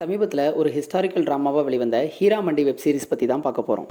சமீபத்தில் ஒரு ஹிஸ்டாரிக்கல் ட்ராமாவாக வெளிவந்த ஹீரா மண்டி வெப் சீரிஸ் பற்றி தான் பார்க்க போகிறோம்.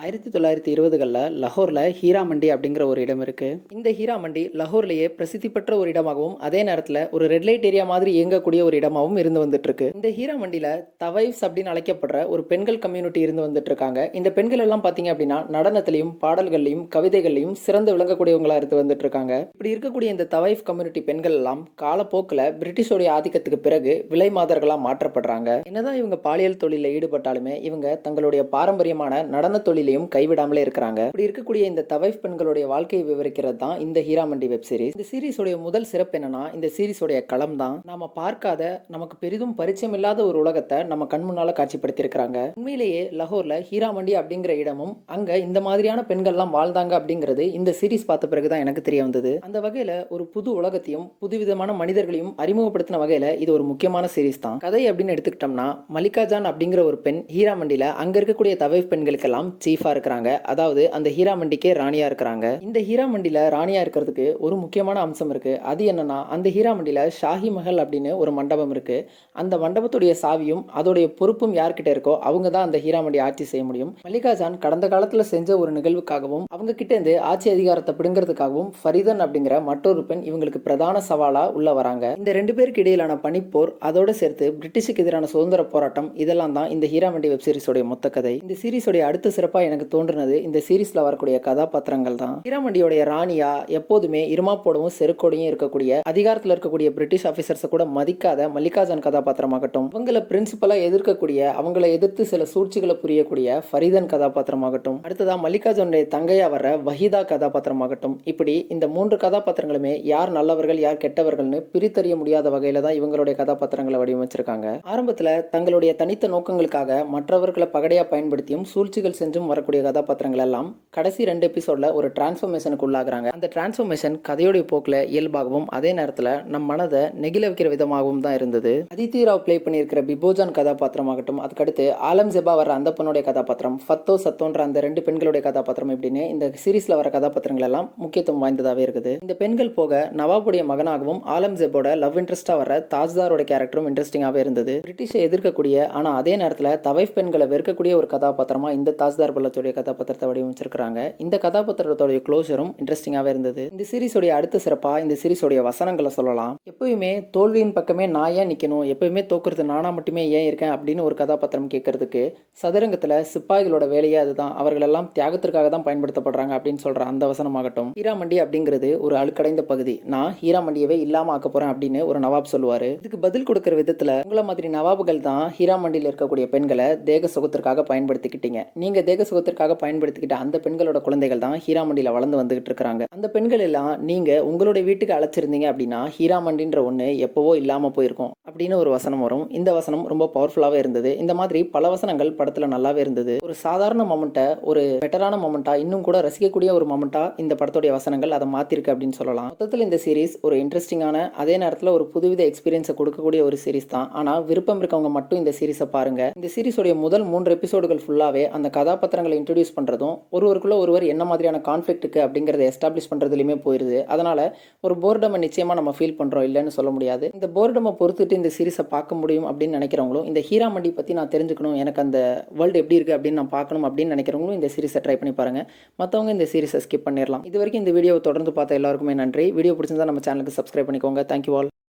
1920களில் லாகூரில் ஹீரா மண்டி அப்படிங்கிற ஒரு இடம் இருக்குது. இந்த ஹீரா மண்டி லாகூர்லேயே பிரசித்தி பெற்ற ஒரு இடமாகவும் அதே நேரத்தில் ஒரு ரெட் லைட் ஏரியா மாதிரி இயங்கக்கூடிய ஒரு இடமாகவும் இருந்து வந்துட்டு இருக்கு. இந்த ஹீரா மண்டியில் தவைவ்ஸ் அப்படின்னு அழைக்கப்படுற ஒரு பெண்கள் கம்யூனிட்டி இருந்து வந்துட்டு இருக்காங்க. இந்த பெண்கள் எல்லாம் பார்த்தீங்க அப்படின்னா நடனத்திலையும் பாடல்கள்லையும் கவிதைகள்லையும் சிறந்து விளங்கக்கூடியவங்களா இருந்து வந்துட்டு இருக்காங்க. இப்படி இருக்கக்கூடிய இந்த தவைவ் கம்யூனிட்டி பெண்கள் எல்லாம் காலப்போக்கில் பிரிட்டிஷோடைய ஆதிக்கத்துக்கு பிறகு விலை மாதர்களாக மாற்றப்படுறாங்க. என்னதான் இவங்க பாலியல் தொழிலில் ஈடுபட்டாலுமே இவங்க தங்களுடைய பாரம்பரியமான நடன தொழிலையும் கைவிடாமலே இருக்கிறாங்க. இப்படி இருக்கக்கூடிய இந்த தவைஃப் பெண்களுடைய வாழ்க்கையை விவரிக்கிறது தான் இந்த ஹீரா மண்டி வெப் சீரிஸ். இந்த சீரிஸோட முதல் சிறப்பு என்னன்னா இந்த சீரிஸோட களம் தான். நாம பார்க்காத நமக்கு பெரிதும் பரிச்சயம் இல்லாத ஒரு உலகத்தை நம்ம கண் முன்னால காட்சிப்படுத்தி இருக்கிறாங்க. உண்மையிலேயே லாகூர்ல ஹீரா மண்டி அப்படிங்கிற இடமும் அங்க இந்த மாதிரியான பெண்கள்லாம் வாழ்ந்தாங்க அப்படிங்கிறது இந்த சீரிஸ் பார்த்த பிறகுதான் எனக்கு தெரிய வந்தது. அந்த வகையில ஒரு புது உலகத்தையும் புதுவிதமான மனிதர்களையும் அறிமுகப்படுத்தின வகையில இது ஒரு முக்கியமான சீரிஸ் தான். கதை அப்படின்னு எடுத்துக்கிட்டோம்னா மல்லிகா ஜான் அப்படிங்கிற ஒரு பெண் ஹீரா மண்டியில அங்க இருக்கக்கூடிய தவைஃப் பெண்களுக்கெல்லாம் சீஃபா இருக்கிறாங்க. அதாவது அந்த ஹீரா மண்டிக்கே ராணியா இருக்கிறாங்க. இந்த ஹீரா மண்டியில ராணியா இருக்கிறதுக்கு ஒரு முக்கியமான அம்சம் இருக்கு. அது என்னன்னா அந்த ஹீரா மண்டியில ஷாஹி மஹல் அப்படின்னு ஒரு மண்டபம் இருக்கு. அந்த மண்டபத்துடைய சாவியும் அதோடைய பொறுப்பும் யார்கிட்ட இருக்கோ அவங்க தான் அந்த ஹீரா மண்டி ஆட்சி செய்ய முடியும். மல்லிகா ஜான் கடந்த காலத்துல செஞ்ச ஒரு நிகழ்வுக்காகவும் அவங்க கிட்ட இருந்து ஆட்சி அதிகாரத்தை பிடுங்கிறதுக்காகவும் ஃபரிதன் அப்படிங்கிற மற்றொரு பெண் இவங்களுக்கு பிரதான சவாலா உள்ள வராங்க. இந்த ரெண்டு பேருக்கு இடையிலான பனிப்போர் அதோட சேர்த்து பிரிட்டிஷுக்கு எதிரான சுதந்திர போராட்டம் இதெல்லாம் தான் இந்த ஹீரா மண்டி வெப் சீரிஸோட மொத்த கதை. இந்த சீரிஸோட அடுத்த சிறப்பா எனக்கு தோன்றுனது இந்த சீரிஸ்ல வரக்கூடிய கதாபாத்திரங்கள் தான். ஹீரா மண்டியோடைய ராணியா எப்போதுமே இருமாப்போடவும் செருக்கோடையும் இருக்கக்கூடிய அதிகாரத்தில் இருக்கக்கூடிய பிரிட்டிஷ் ஆபீசர்ஸை கூட மதிக்காத மல்லிகா ஜான் கதாபாத்திரமாகட்டும், அவங்களை பிரின்சிபலா எதிர்க்கக்கூடிய அவங்களை எதிர்த்து சில சூழ்ச்சிகளை புரியக்கூடிய ஃபரிதன் கதாபாத்திரமாகட்டும், அடுத்ததா மல்லிகா ஜானுடைய தங்கையா வர்ற வஹீதா கதாபாத்திரமாகட்டும், இப்படி இந்த மூன்று கதாபாத்திரங்களுமே யார் நல்லவர்கள் யார் கெட்டவர்கள்னு பிரித்தறிய முடியாத வகையில தான் இவங்களுடைய கதாபாத்திரங்களை வடிவமைச்சிருக்காங்க. ஆரம்பத்துல தங்களுடைய தனித்த நோக்கங்களுக்காக மற்றவர்களை பகடையா பயன்படுத்தியும் சூழ்ச்சிகள் செஞ்சும் வரக்கூடிய கதாபாத்திரங்கள் எல்லாம் கடைசி 2 எபிசோட்ல ஒரு டிரான்ஸ்ஃபர்மேஷனுக்கு உள்ளாகிறாங்க. அந்த டிரான்ஸ்ஃபர்மேஷன் கதையோடைய போக்குல இயல்பாகவும் அதே நேரத்துல நம் மனதை நெகிழ வைக்கிற விதமாகவும் தான் இருந்தது. அதித்தி ராவ் பிளே பண்ணியிருக்கிற பிபோஜான் கதாபாத்திரமாகட்டும், அதுக்கடுத்து ஆலம் ஜெபா வர அந்த பொண்ணுடைய கதாபாத்திரம், ஃபத்தோ சத்தோன்ற அந்த 2 பெண்களுடைய கதாபாத்திரம், இப்படின்னு இந்த சீரிஸ்ல வர கதாபாத்திரங்கள் எல்லாம் முக்கியத்துவம் வாய்ந்ததாவே இருக்குது. இந்த பெண்கள் போக நவாபுடைய மகனாகவும் ஆலம் ஜெபோட லவ் இன்ட்ரெஸ்டா வர தாஜ்தாரோட கேரக்டரும் இன்ட்ரெஸ்டிங்காவே இருந்தது. பிரிட்டிஷை எதிர்க்கக்கூடிய ஆனா அதே நேரத்துல தவைஃப் பெண்களை வெறுக்கக்கூடிய ஒரு கதாபாத்திரமா இந்த தாஜ்தார் பல்லத்துடைய கதாபாத்திரத்தை வடிவமைச்சிருக்காங்க. இந்த கதாபாத்திரத்தோடைய க்ளோஷரும் இன்ட்ரெஸ்டிங்காவே இருந்தது. இந்த சீரிஸோடைய அடுத்த சிறப்பா இந்த சீரிஸோடைய வசனங்களை சொல்லலாம். எப்பயுமே தோல்வியின் பக்கமே நான் ஏன் நிக்கணும், எப்பயுமே தோக்குறது நானா மட்டுமே ஏன் இருக்கேன் அப்படின்னு ஒரு கதாபாத்திரம் கேட்கறதுக்கு சதுரங்கத்துல சிப்பாய்களோட வேலையே அதுதான், அவர்கள் எல்லாம் தியாகத்திற்காக தான் பயன்படுத்தப்படுறாங்க அப்படின்னு சொல்ற அந்த வசனமாகட்டும், ஹீரா மண்டி அப்படிங்கிறது ஒரு அழுக்கடைந்த பகுதி, நான் ஹீரா மண்டியவே இல்லாம ஆக்க போறேன் அப்படின்னு ஒரு நவாப் சொல்லுவாரு. இதுக்கு பதில் கொடுக்கிற விதத்துல உங்களை மாதிரி நவாபுகள் தான் ஹீரா மண்டியில் இருக்கக்கூடிய பெண்களை தேக சுகத்திற்காக பயன்படுத்திக்கிட்டீங்க, நீங்க தேக சுகத்திற்காக பயன்படுத்திக்கிட்ட அந்த பெண்களோட குழந்தைகள் தான் ஹீரா மண்டியில வளர்ந்து வந்துகிட்டு இருக்காங்க. அந்த பெண்கள் எல்லாம் நீங்க உங்களுடைய வீட்டுக்கு அழைச்சிருந்தீங்க அப்படின்னா ஹீரா மண்டின்ற ஒண்ணு எப்பவோ இல்லாம போயிருக்கும் அப்படின்னு ஒரு வசனம் வரும். இந்த வசனம் ரொம்ப பவர்ஃபுல்லாவே இருந்தது. இந்த மாதிரி பல வசனங்கள் படத்துல நல்லாவே இருந்தது. ஒரு சாதாரண மொமெண்ட்டை ஒரு பெட்டரான மொமெண்டா இன்னும் கூட ரசிக்கக்கூடிய ஒரு மொமெண்டா இந்த படத்துடைய வசனங்கள் அதை மாத்திருக்கு அப்படின்னு சொல்லலாம். மொத்தத்தில் இந்த சீரிஸ் ஒரு இன்ட்ரெஸ்டிங்கான அதே நேரத்தில் ஒரு புதுவித எக்ஸ்பீரியன்ஸை கொடுக்கக்கூடிய ஒரு சீரிஸ் தான். ஆனா விருப்பம் இருக்கவங்க மட்டும் இந்த சீரிஸை பாருங்க. இந்த சீரிஸோடைய முதல் 3 எபிசோடுகள் ஃபுல்லாவே அந்த கதாபாத்திரங்களை இன்ட்ரோடியூஸ் பண்றதும் ஒருவருக்குள்ள ஒருவர் என்ன மாதிரியான கான்ஃபிளிக்ட் இருக்கு அப்படிங்கறத எஸ்டாப்ளிஷ் பண்றதுலயுமே போயிருது. அதனால ஒரு போர்டமை நிச்சயமா நம்ம ஃபீல் பண்றோம், இல்லைன்னு சொல்ல முடியாது. இந்த போர்டமை பொறுத்துட்டு இந்த சீரிஸை பார்க்க முடியும் அப்படின்னு நினைக்கிறவங்களும், இந்த ஹீரா மண்டி பத்தி நான் தெரிஞ்சுக்கணும், எனக்கு அந்த வேர்ல்டு எப்படி இருக்கு அப்படின்னு நான் பார்க்கணும் அப்படின்னு நினைக்கிறவங்களும் இந்த சீரிஸை ட்ரை பண்ணி பாருங்க. மற்றவங்க இந்த சீரிஸை ஸ்கிப் பண்ணிடலாம். இது வரைக்கும் இந்த வீடியோவை தொடர்ந்து பார்த்த எல்லாருக்குமே நன்றி. வீடியோ பிடிச்சிருந்தா நம்ம சேனலுக்கு சப்ஸ்கிரைப் பண்ணிக்கோங்க. Thank you all.